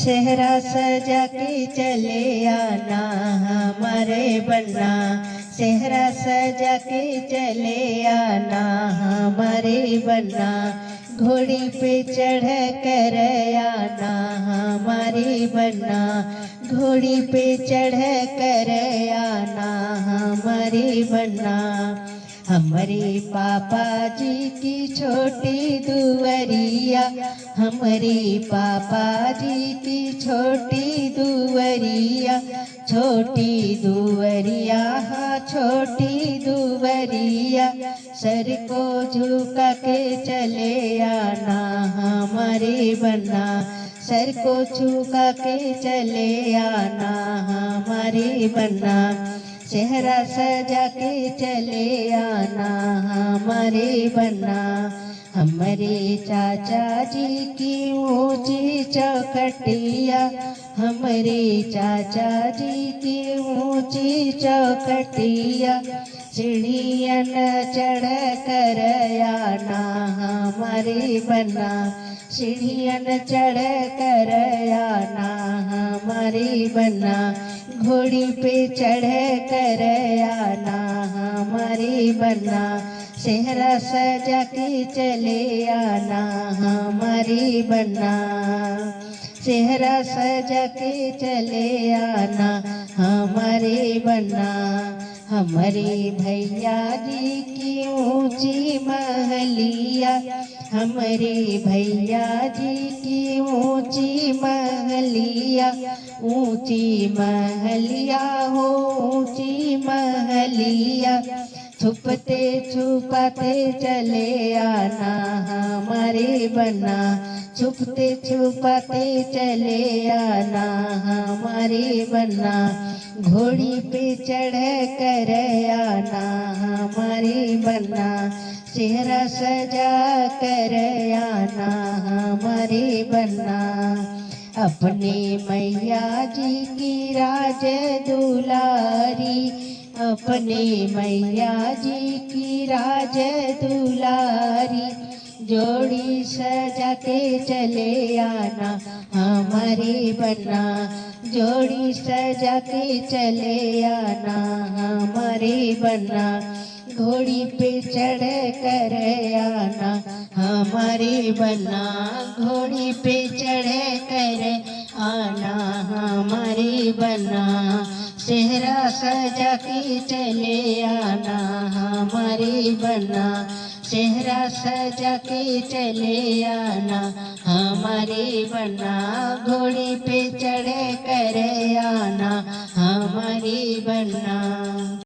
सेहरा सजा के चले आना हमारे बन्ना, सेहरा सजा के चले आना हमारे बन्ना, घोड़ी पे चढ़ कर आना हमारे बन्ना, घोड़ी पे चढ़ कर आना हमारे बन्ना। हमारे पापा जी की छोटी दुवरिया, हमारे पापा जी की छोटी दुवरिया, छोटी दुवरिया हाँ छोटी दुवरिया, सर को झुका के चले आना हमारे बन्ना, सर को झुका के चले आना हमारे बन्ना, सेहरा सजा के चले आना हमारे बन्ना। हमारे चाचा जी की ऊंची चौखटिया, हमारे चाचा जी की ऊंची चौखटिया, सीढ़ियन चढ़ कर आना हमारे बन्ना, सीढ़ियन चढ़ कर आना हमारे बन्ना, घोड़ी पे चढ़ कर आना हमारे बन्ना, सेहरा सजा के चले आना हमारे बन्ना, सेहरा सजा के चले आना हमारे बन्ना। हमारे भैया जी की ऊंची महलिया, हमारे भैया जी की ऊंची महलिया, ऊंची महलिया हो ऊंची महलिया, छुपते छुपाते चले आना हमारे बन्ना, छुपते छुपाते चले आना हमारे बन्ना, घोड़ी पे चढ़ कर आना हमारे बन्ना, सेहरा सजा कर आना हमारे बन्ना। अपने मैया जी की राज दुलारी, अपने मैया जी की राज दुलारी, जोड़ी सजा के चले आना हमारे बन्ना, जोड़ी सजा के चले आना हमारे बन्ना, घोड़ी पे चढ़ कर आना हमारे बन्ना, घोड़ी पे चढ़ कर आना हमारे बन्ना, सेहरा सजा के चले आना हमारे बन्ना, सेहरा सजा के चले आना हमारे बन्ना, घोड़ी पे चढ़ कर आना हमारे बन्ना।